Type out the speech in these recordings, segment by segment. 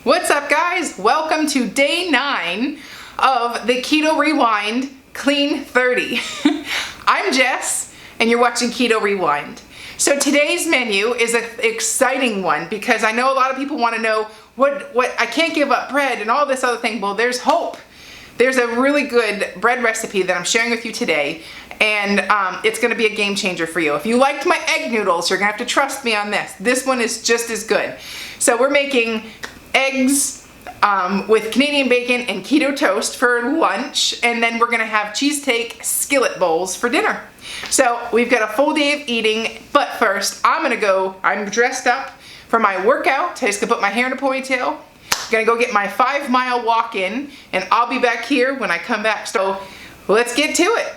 What's up, guys? Welcome to day 9 of the Keto Rewind Clean 30. I'm Jess, and you're watching Keto Rewind. So today's menu is an exciting one because I know a lot of people want to know what I can't give up bread and all this other thing. Well, there's hope. There's a really good bread recipe that I'm sharing with you today, and it's going to be a game changer for you. If you liked my egg noodles, you're going to have to trust me on this. This one is just as good. So we're making eggs with Canadian bacon and keto toast for lunch, and then we're gonna have cheesesteak skillet bowls for dinner. So we've got a full day of eating, but first I'm dressed up for my workout. I just gonna put my hair in a ponytail. Gonna go get my 5-mile walk in, and I'll be back here when I come back. So let's get to it.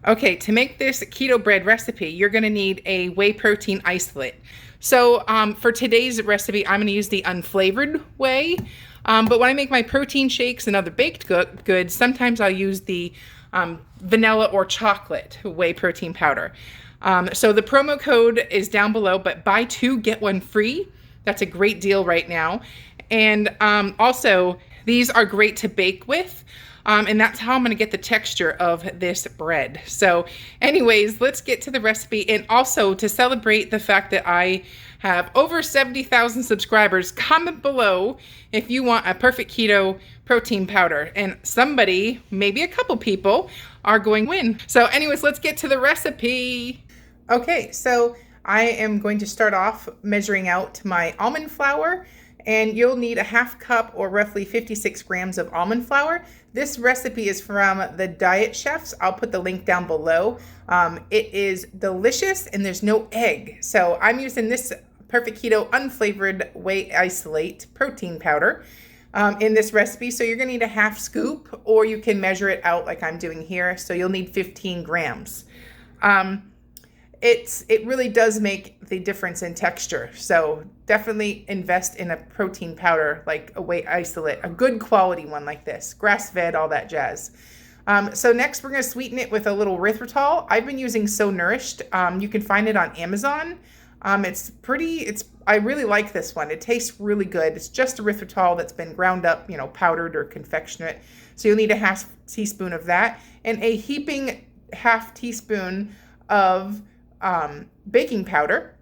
Okay, to make this keto bread recipe, you're gonna need a whey protein isolate. So for today's recipe, I'm gonna use the unflavored whey, but when I make my protein shakes and other baked goods, sometimes I'll use the vanilla or chocolate whey protein powder. So the promo code is down below, but buy 2, get 1 free. That's a great deal right now. And also, these are great to bake with. And that's how I'm gonna get the texture of this bread. So anyways, let's get to the recipe. And also, to celebrate the fact that I have over 70,000 subscribers, comment below if you want a perfect keto protein powder. And somebody, maybe a couple people, are going to win. So anyways, let's get to the recipe. Okay, so I am going to start off measuring out my almond flour, and you'll need a 1/2 cup or roughly 56 grams of almond flour. This recipe is from the Diet Chefs. I'll put the link down below. It is delicious and there's no egg. So I'm using this Perfect Keto unflavored whey isolate protein powder in this recipe. So you're gonna need a 1/2 scoop, or you can measure it out like I'm doing here. So you'll need 15 grams. It really does make the difference in texture. So definitely invest in a protein powder like a whey isolate, a good quality one like this, grass-fed, all that jazz. So next we're gonna sweeten it with a little erythritol. I've been using So Nourished. You can find it on Amazon. I really like this one. It tastes really good. It's just erythritol that's been ground up, powdered or confectionate. So you'll need a 1/2 teaspoon of that, and a heaping 1/2 teaspoon of baking powder,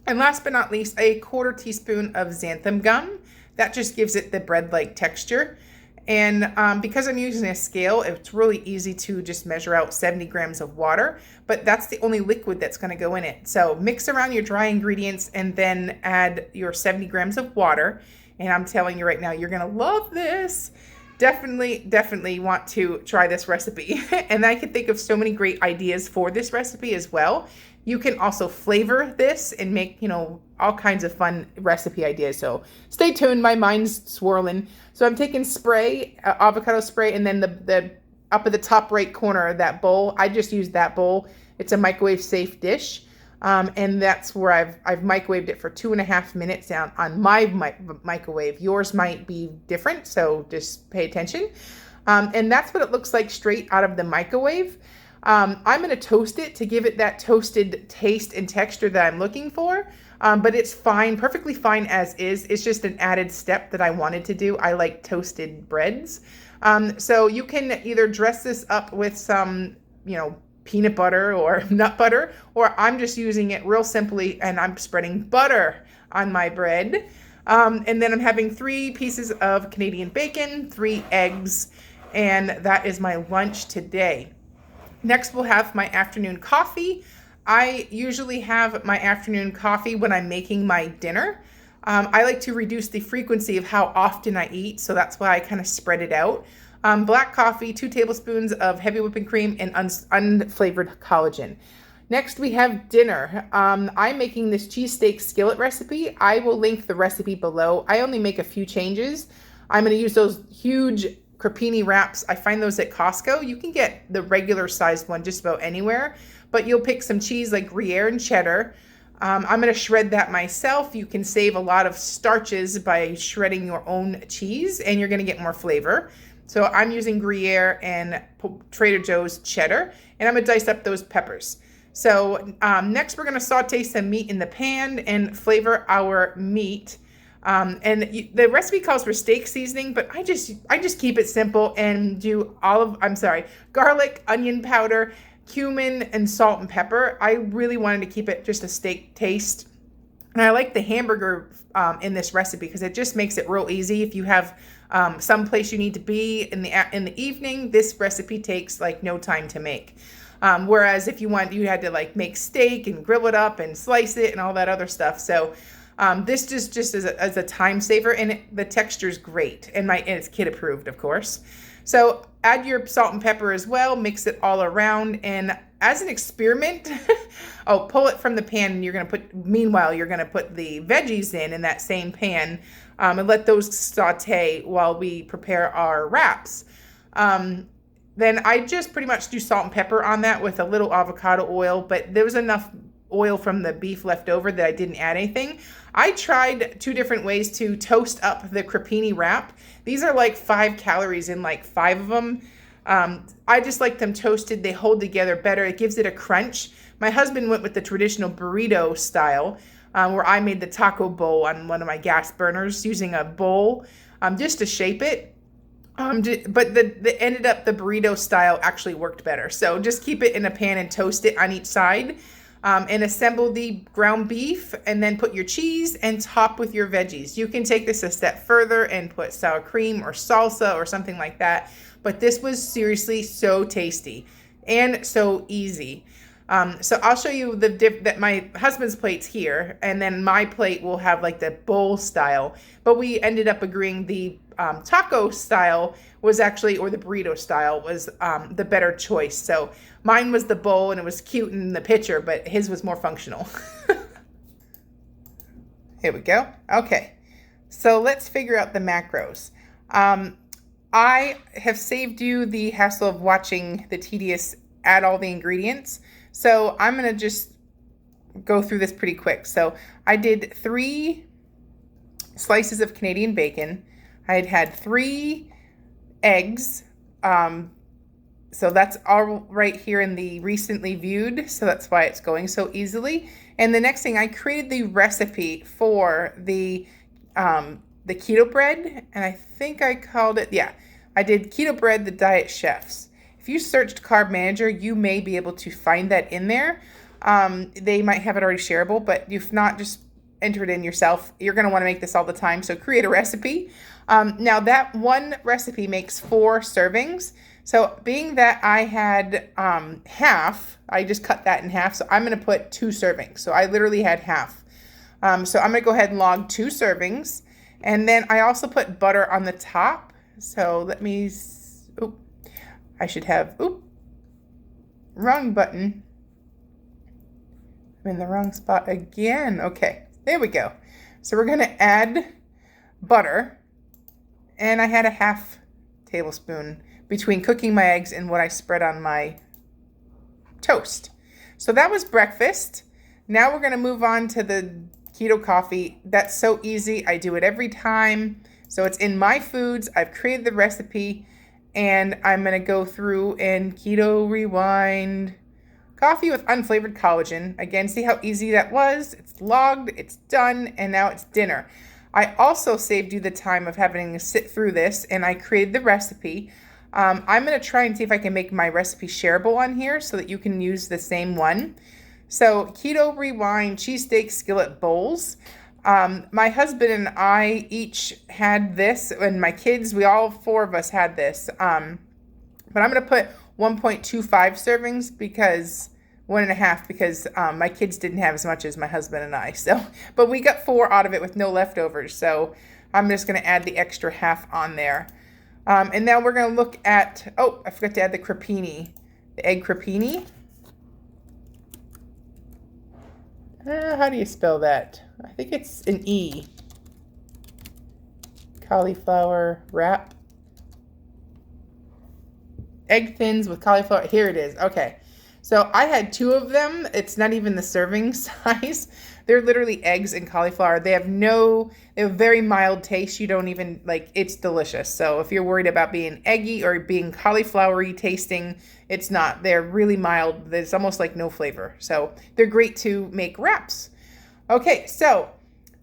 and last but not least, a 1/4 teaspoon of xanthan gum. That just gives it the bread-like texture. And because I'm using a scale, it's really easy to just measure out 70 grams of water, but that's the only liquid that's going to go in it. So mix around your dry ingredients and then add your 70 grams of water. And I'm telling you right now, you're going to love this. Definitely want to try this recipe. And I can think of so many great ideas for this recipe as well. You can also flavor this and make, all kinds of fun recipe ideas. So stay tuned, my mind's swirling. So I'm taking spray, avocado spray, and then the up at the top right corner of that bowl, I just used that bowl. It's a microwave safe dish. And that's where I've microwaved it for 2.5 minutes on my microwave. Yours might be different, so just pay attention. And that's what it looks like straight out of the microwave. I'm going to toast it to give it that toasted taste and texture that I'm looking for. But it's fine, perfectly fine as is. It's just an added step that I wanted to do. I like toasted breads. So you can either dress this up with some, peanut butter or nut butter, or I'm just using it real simply and I'm spreading butter on my bread. And then I'm having 3 pieces of Canadian bacon, 3 eggs, and that is my lunch today. Next, we'll have my afternoon coffee. I usually have my afternoon coffee when I'm making my dinner. I like to reduce the frequency of how often I eat, so that's why I kind of spread it out. Black coffee, 2 tablespoons of heavy whipping cream, and unflavored collagen. Next, we have dinner. I'm making this cheesesteak skillet recipe. I will link the recipe below. I only make a few changes. I'm going to use those huge crepini wraps. I find those at Costco. You can get the regular sized one just about anywhere, but you'll pick some cheese like Gruyere and cheddar. I'm going to shred that myself. You can save a lot of starches by shredding your own cheese, and you're going to get more flavor. So I'm using Gruyere and Trader Joe's cheddar, and I'm going to dice up those peppers. So next we're going to saute some meat in the pan and flavor our meat. The recipe calls for steak seasoning, but I just keep it simple and do garlic, onion powder, cumin, and salt and pepper. I really wanted to keep it just a steak taste. And I like the hamburger in this recipe because it just makes it real easy. If you have some place you need to be in the evening, this recipe takes like no time to make. Whereas if you had to like make steak and grill it up and slice it and all that other stuff. So this just as a time saver, and the texture is great, and it's kid approved, of course. So add your salt and pepper as well, mix it all around, and as an experiment, pull it from the pan, and you're going to put the veggies in that same pan, and let those saute while we prepare our wraps. Then I just pretty much do salt and pepper on that with a little avocado oil, but there was enough oil from the beef left over that I didn't add anything. I tried 2 different ways to toast up the crepini wrap. These are like 5 calories in like 5 of them. I just like them toasted. They hold together better. It gives it a crunch. My husband went with the traditional burrito style, where I made the taco bowl on one of my gas burners using a bowl just to shape it. But the burrito style actually worked better. So just keep it in a pan and toast it on each side. And assemble the ground beef, and then put your cheese and top with your veggies. You can take this a step further and put sour cream or salsa or something like that. But this was seriously so tasty and so easy. So I'll show you that my husband's plate's here, and then my plate will have like the bowl style. But we ended up agreeing the taco style was actually, or the burrito style was the better choice. So mine was the bowl, and it was cute in the picture, but his was more functional. Here we go. Okay, so let's figure out the macros. I have saved you the hassle of watching the tedious add all the ingredients. So I'm going to just go through this pretty quick. So I did 3 slices of Canadian bacon. I had 3 eggs. So that's all right here in the recently viewed. So that's why it's going so easily. And the next thing, I created the recipe for the keto bread. And I think I called it, I did keto bread, the Diet Chefs. If you searched Carb Manager, you may be able to find that in there. They might have it already shareable, but if not, just enter it in yourself. You're going to want to make this all the time, so create a recipe. Now that one recipe makes 4 servings. So being that I had half, I just cut that in half. So I'm going to put 2 servings. So I literally had half. So I'm going to go ahead and log 2 servings. And then I also put butter on the top. So let me, wrong button. I'm in the wrong spot again. Okay, there we go. So we're going to add butter. And I had a half tablespoon between cooking my eggs and what I spread on my toast. So that was breakfast. Now we're going to move on to the keto coffee. That's so easy. I do it every time. So it's in my foods. I've created the recipe, and I'm going to go through and keto rewind coffee with unflavored collagen. Again, see how easy that was? It's logged, it's done, and now it's dinner. I also saved you the time of having to sit through this, and I created the recipe. I'm going to try and see if I can make my recipe shareable on here so that you can use the same one. So Keto Rewind Cheesesteak Skillet Bowls. My husband and I each had this, and my kids, all 4 of us had this. But I'm going to put 1.25 servings because 1.5 because my kids didn't have as much as my husband and I. So, but we got 4 out of it with no leftovers. So I'm just going to add the extra half on there. And now we're going to look at, I forgot to add the crepini, the egg crepini. How do you spell that? I think it's an E. Cauliflower wrap. Egg thins with cauliflower. Here it is. Okay. So I had 2 of them. It's not even the serving size. They're literally eggs and cauliflower. They have very mild taste. You don't even, like, it's delicious. So if you're worried about being eggy or being cauliflowery tasting, it's not. They're really mild. There's almost like no flavor. So they're great to make wraps. Okay, so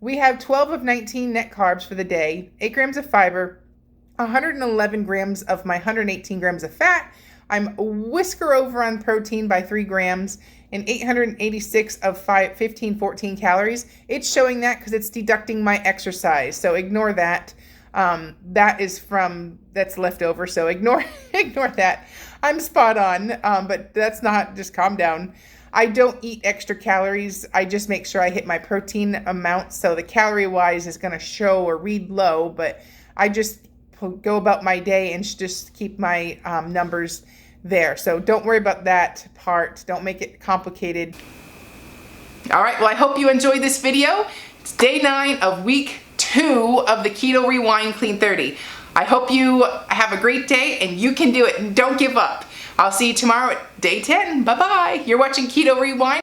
we have 12 of 19 net carbs for the day, 8 grams of fiber, 111 grams of my 118 grams of fat. I'm a whisker over on protein by 3 grams and 886 of 14 calories. It's showing that because it's deducting my exercise. So ignore that. That's left over. So ignore that. I'm spot on, but that's not, just calm down. I don't eat extra calories. I just make sure I hit my protein amount. So the calorie wise is going to show or read low, but I just go about my day and just keep my numbers there. So don't worry about that part. Don't make it complicated. All right, well, I hope you enjoyed this video. It's day 9 of week 2 of the Keto Rewind Clean 30. I hope you have a great day and you can do it and don't give up. I'll see you tomorrow at day 10. Bye-bye. You're watching Keto Rewind.